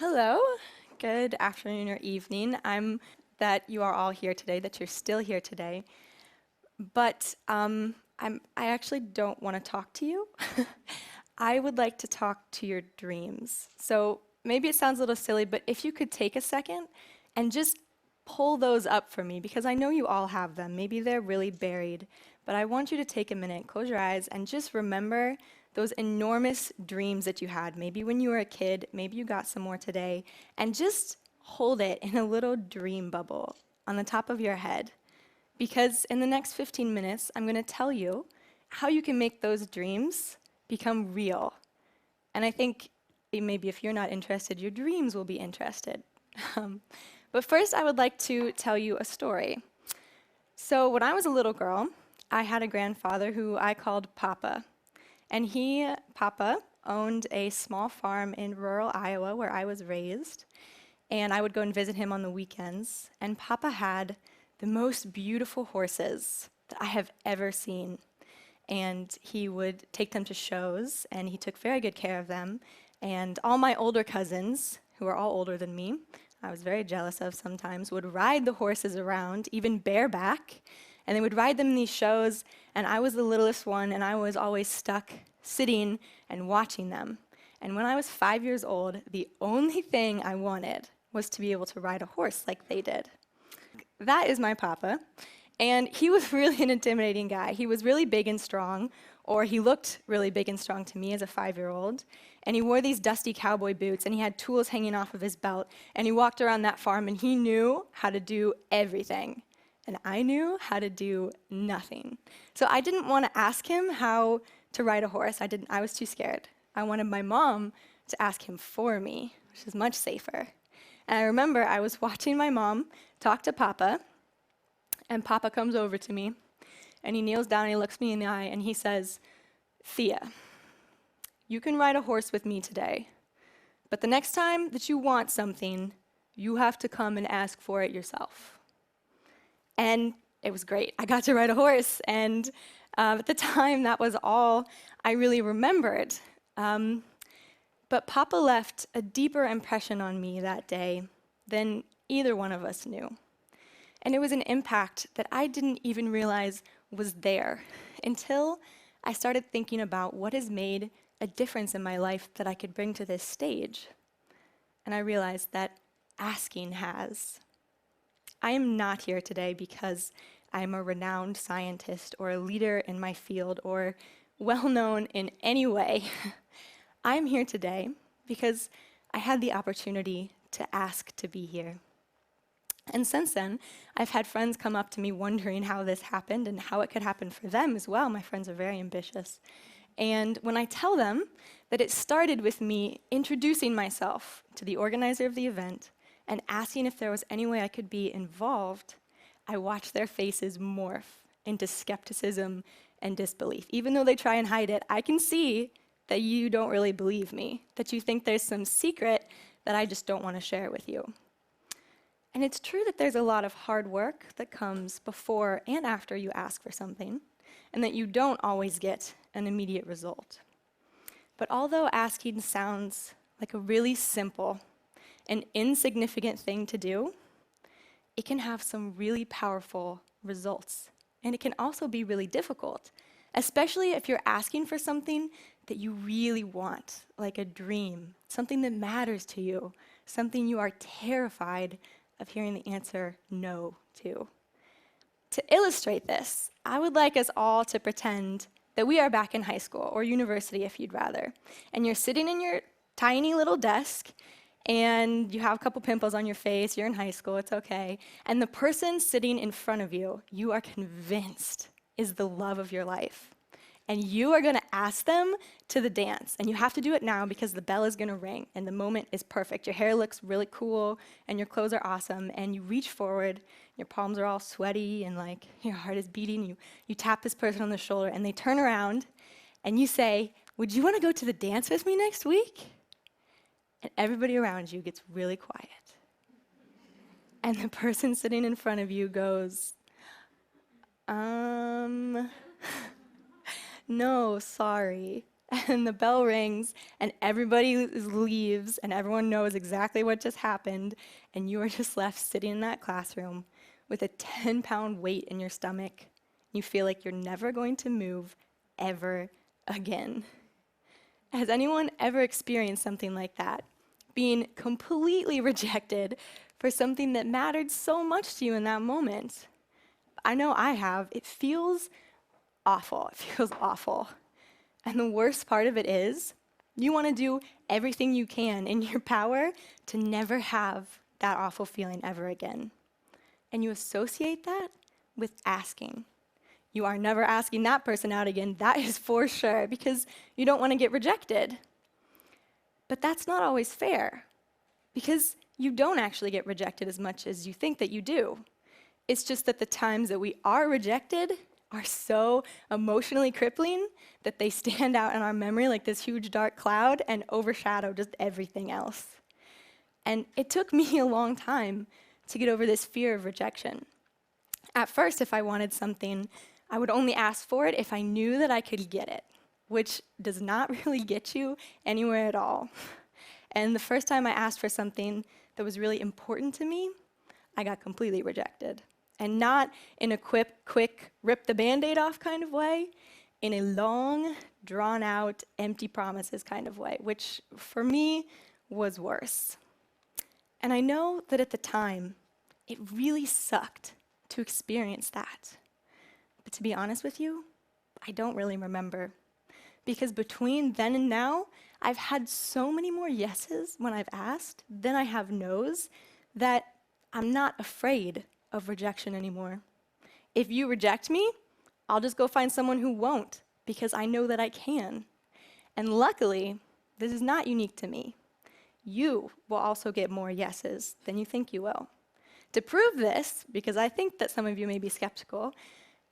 Hello, good afternoon or evening. I'm that you are all here today, that you're still here today, but I actually don't want to talk to you. I would like to talk to your dreams. So maybe it sounds a little silly, but if you could take a second and just pull those up for me, because I know you all have them. Maybe they're really buried, but I want you to take a minute, close your eyes, and just remember those enormous dreams that you had, maybe when you were a kid, maybe you got some more today, and just hold it in a little dream bubble on the top of your head. Because in the next 15 minutes, I'm going to tell you how you can make those dreams become real. And I think maybe if you're not interested, your dreams will be interested. But first, I would like to tell you a story. So when I was a little girl, I had a grandfather who I called Papa. And Papa, owned a small farm in rural Iowa where I was raised. And I would go and visit him on the weekends. And Papa had the most beautiful horses that I have ever seen. And he would take them to shows, and he took very good care of them. And all my older cousins, who are all older than me, I was very jealous of sometimes, would ride the horses around, even bareback. And they would ride them in these shows, and I was the littlest one, and I was always stuck sitting and watching them. And when I was 5 years old, the only thing I wanted was to be able to ride a horse like they did. That is my Papa, and he was really an intimidating guy. He was really big and strong, or he looked really big and strong to me as a 5-year-old, and he wore these dusty cowboy boots, and he had tools hanging off of his belt, and he walked around that farm, and he knew how to do everything. And I knew how to do nothing. So I didn't want to ask him how to ride a horse. I was too scared. I wanted my mom to ask him for me, which is much safer. And I remember I was watching my mom talk to Papa, and Papa comes over to me, and he kneels down and he looks me in the eye, and he says, "Thea, you can ride a horse with me today, but the next time that you want something, you have to come and ask for it yourself." And it was great. I got to ride a horse, and at the time, that was all I really remembered. But Papa left a deeper impression on me that day than either one of us knew. And it was an impact that I didn't even realize was there until I started thinking about what has made a difference in my life that I could bring to this stage. And I realized that asking has. I am not here today because I'm a renowned scientist or a leader in my field or well-known in any way. I'm here today because I had the opportunity to ask to be here. And since then, I've had friends come up to me wondering how this happened and how it could happen for them as well. My friends are very ambitious. And when I tell them that it started with me introducing myself to the organizer of the event and asking if there was any way I could be involved, I watch their faces morph into skepticism and disbelief. Even though they try and hide it, I can see that you don't really believe me, that you think there's some secret that I just don't want to share with you. And it's true that there's a lot of hard work that comes before and after you ask for something, and that you don't always get an immediate result. But although asking sounds like a really simple and insignificant thing to do, it can have some really powerful results. And it can also be really difficult, especially if you're asking for something that you really want, like a dream, something that matters to you, something you are terrified of hearing the answer no to. To illustrate this, I would like us all to pretend that we are back in high school, or university if you'd rather, and you're sitting in your tiny little desk, and you have a couple pimples on your face, you're in high school, it's okay, and the person sitting in front of you, you are convinced is the love of your life. And you are gonna ask them to the dance, and you have to do it now because the bell is gonna ring, and the moment is perfect. Your hair looks really cool, and your clothes are awesome, and you reach forward, your palms are all sweaty, and like, your heart is beating, you tap this person on the shoulder, and they turn around, and you say, "Would you wanna go to the dance with me next week?" And everybody around you gets really quiet. And the person sitting in front of you goes, no, sorry. and the bell rings, and everybody leaves, and everyone knows exactly what just happened, and you are just left sitting in that classroom with a 10-pound weight in your stomach. You feel like you're never going to move ever again. Has anyone ever experienced something like that? Being completely rejected for something that mattered so much to you in that moment? I know I have. It feels awful. It feels awful. And the worst part of it is, you want to do everything you can in your power to never have that awful feeling ever again. And you associate that with asking. You are never asking that person out again, that is for sure, because you don't want to get rejected. But that's not always fair, because you don't actually get rejected as much as you think that you do. It's just that the times that we are rejected are so emotionally crippling that they stand out in our memory like this huge dark cloud and overshadow just everything else. And it took me a long time to get over this fear of rejection. At first, if I wanted something, I would only ask for it if I knew that I could get it, which does not really get you anywhere at all. And the first time I asked for something that was really important to me, I got completely rejected. And not in a quick, rip the Band-Aid off kind of way, in a long, drawn-out, empty promises kind of way, which for me was worse. And I know that at the time, it really sucked to experience that. But to be honest with you, I don't really remember. Because between then and now, I've had so many more yeses when I've asked than I have no's that I'm not afraid of rejection anymore. If you reject me, I'll just go find someone who won't, because I know that I can. And luckily, this is not unique to me. You will also get more yeses than you think you will. To prove this, because I think that some of you may be skeptical,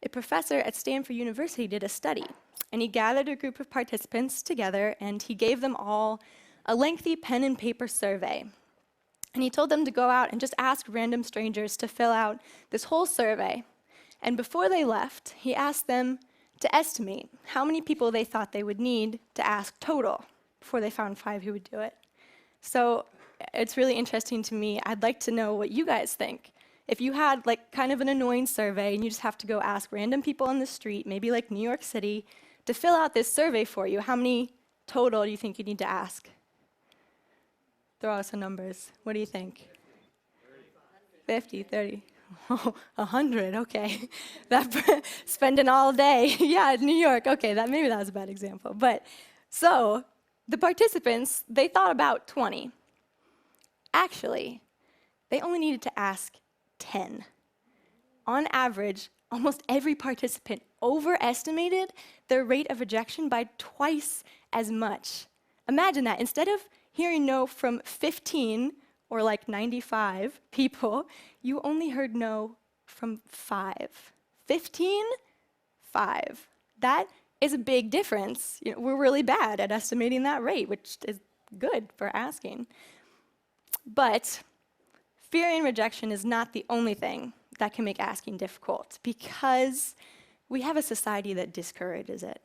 a professor at Stanford University did a study, and he gathered a group of participants together, and he gave them all a lengthy pen and paper survey. And he told them to go out and just ask random strangers to fill out this whole survey. And before they left, he asked them to estimate how many people they thought they would need to ask total before they found 5 who would do it. So it's really interesting to me. I'd like to know what you guys think. If you had like kind of an annoying survey and you just have to go ask random people on the street, maybe like New York City, to fill out this survey for you, how many total do you think you need to ask? Throw out some numbers. What do you think? 50, 30. Oh, 100, okay. Spending all day. Yeah, New York. Okay, maybe that was a bad example. But so the participants, they thought about 20. Actually, they only needed to ask 10. On average, almost every participant overestimated their rate of rejection by twice as much. Imagine that. Instead of hearing no from 15 or like 95 people, you only heard no from 5. 15, 5. That is a big difference. You know, we're really bad at estimating that rate, which is good for asking. But fearing rejection is not the only thing that can make asking difficult, because we have a society that discourages it.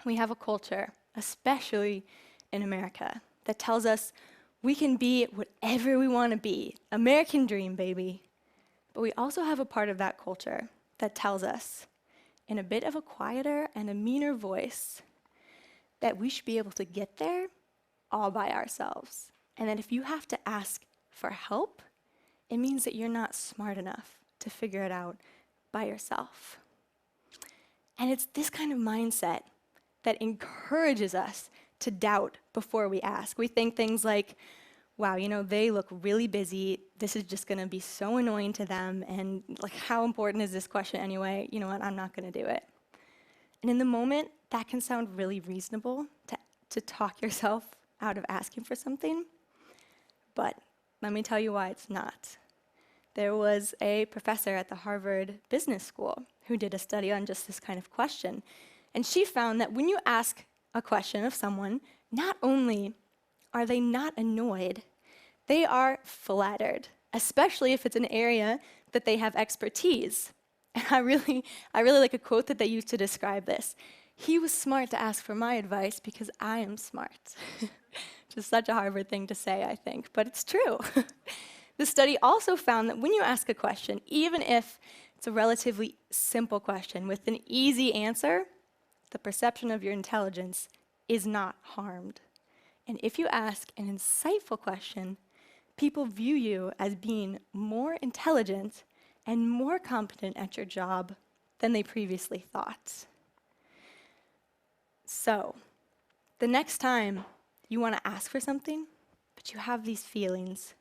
We have a culture, especially in America, that tells us we can be whatever we want to be. American dream, baby. But we also have a part of that culture that tells us, in a bit of a quieter and a meaner voice, that we should be able to get there all by ourselves. And that if you have to ask for help, it means that you're not smart enough to figure it out by yourself. And it's this kind of mindset that encourages us to doubt before we ask. We think things like, wow, you know, they look really busy. This is just going to be so annoying to them. And like, how important is this question anyway? You know what? I'm not going to do it. And in the moment, that can sound really reasonable to talk yourself out of asking for something. But let me tell you why it's not. There was a professor at the Harvard Business School who did a study on just this kind of question. And she found that when you ask a question of someone, not only are they not annoyed, they are flattered, especially if it's an area that they have expertise. And I really like a quote that they used to describe this. he was smart to ask for my advice because I am smart. Which is such a Harvard thing to say, I think, but it's true. The study also found that when you ask a question, even if it's a relatively simple question with an easy answer, the perception of your intelligence is not harmed. And if you ask an insightful question, people view you as being more intelligent and more competent at your job than they previously thought. So, the next time you want to ask for something, but you have these feelings,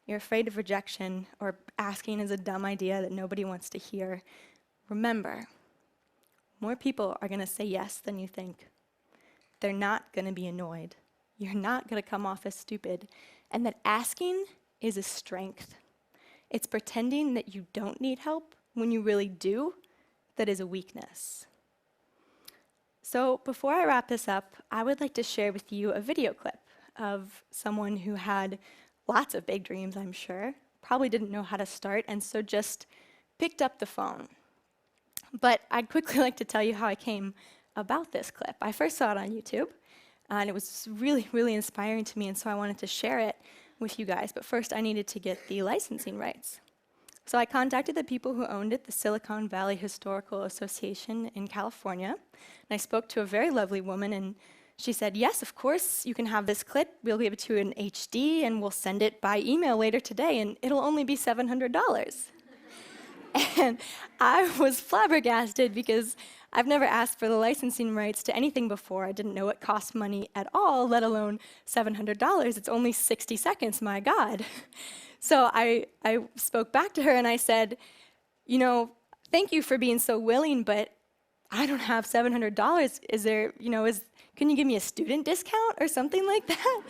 you're afraid of rejection, or asking is a dumb idea that nobody wants to hear, remember, more people are going to say yes than you think. They're not going to be annoyed. You're not going to come off as stupid. And that asking is a strength. It's pretending that you don't need help when you really do that is a weakness. So before I wrap this up, I would like to share with you a video clip of someone who had lots of big dreams, I'm sure, probably didn't know how to start, and so just picked up the phone. But I'd quickly like to tell you how I came about this clip. I first saw it on YouTube, and it was really, really inspiring to me, and so I wanted to share it with you guys. But first, I needed to get the licensing rights. So I contacted the people who owned it, the Silicon Valley Historical Association in California, and I spoke to a very lovely woman, and she said, yes, of course, you can have this clip. We'll give it to you in HD, and we'll send it by email later today, and it'll only be $700. And I was flabbergasted because I've never asked for the licensing rights to anything before. I didn't know it cost money at all, let alone $700. It's only 60 seconds, my God. So I spoke back to her and I said, you know, thank you for being so willing, but I don't have $700. Is there, can you give me a student discount or something like that?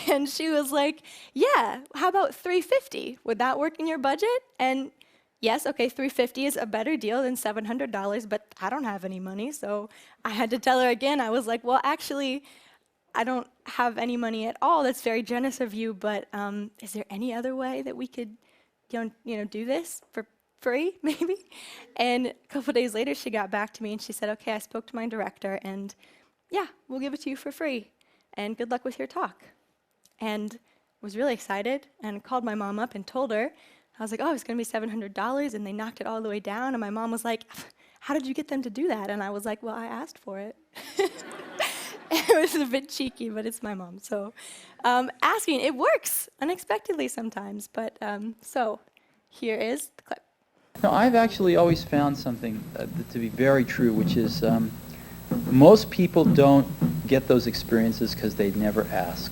And she was like, yeah, how about $350? Would that work in your budget? And yes, okay, $350 is a better deal than $700, but I don't have any money, so I had to tell her again. I was like, well, actually, I don't have any money at all. That's very generous of you, but is there any other way that we could, do this for free, maybe? And a couple days later, she got back to me and she said, okay, I spoke to my director, and yeah, we'll give it to you for free, and good luck with your talk. And was really excited and called my mom up and told her. I was like, oh, it's going to be $700, and they knocked it all the way down. And my mom was like, how did you get them to do that? And I was like, well, I asked for it. It was a bit cheeky, but it's my mom. So asking, it works unexpectedly sometimes. But so here is the clip. No, I've actually always found something to be very true, which is most people don't get those experiences because they never ask.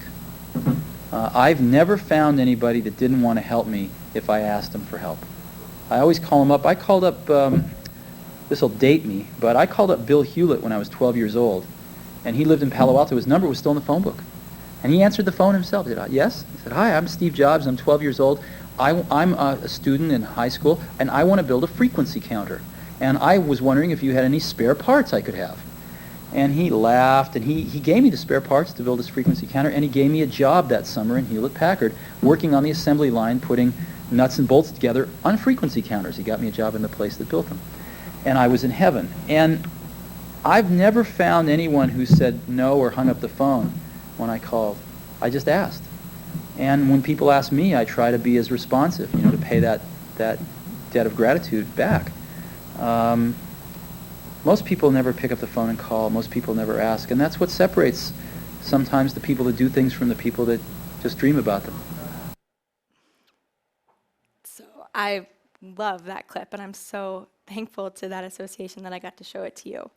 I've never found anybody that didn't want to help me if I asked them for help. I always call them up. I called up, this will date me, but I called up Bill Hewlett when I was 12 years old, and he lived in Palo Alto. His number was still in the phone book. And he answered the phone himself. He said, yes? He said, hi, I'm Steve Jobs. I'm 12 years old. I'm a student in high school, and I want to build a frequency counter. And I was wondering if you had any spare parts I could have. And he laughed, and he gave me the spare parts to build this frequency counter, and he gave me a job that summer in Hewlett-Packard, working on the assembly line, putting nuts and bolts together on frequency counters. He got me a job in the place that built them. And I was in heaven. And I've never found anyone who said no or hung up the phone when I called. I just asked. And when people ask me, I try to be as responsive, to pay that debt of gratitude back. Most people never pick up the phone and call. Most people never ask. And that's what separates sometimes the people that do things from the people that just dream about them. So I love that clip, and I'm so thankful to that association that I got to show it to you.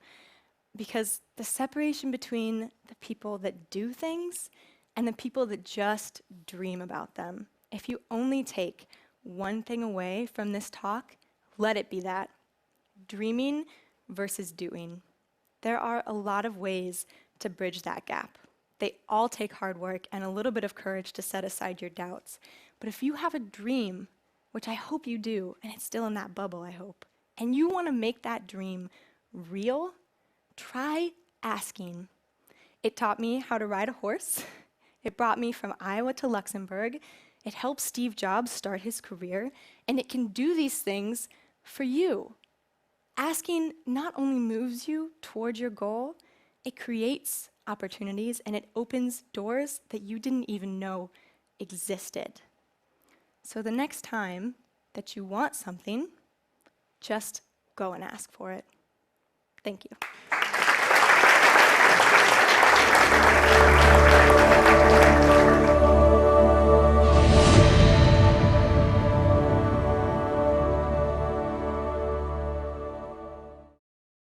Because the separation between the people that do things and the people that just dream about them, if you only take one thing away from this talk, let it be that. Dreaming versus doing. There are a lot of ways to bridge that gap. They all take hard work and a little bit of courage to set aside your doubts. But if you have a dream, which I hope you do, and it's still in that bubble, I hope, and you want to make that dream real, try asking. It taught me how to ride a horse. It brought me from Iowa to Luxembourg. It helped Steve Jobs start his career, and it can do these things for you. asking not only moves you towards your goal, it creates opportunities and it opens doors that you didn't even know existed. So the next time that you want something, just go and ask for it. Thank you.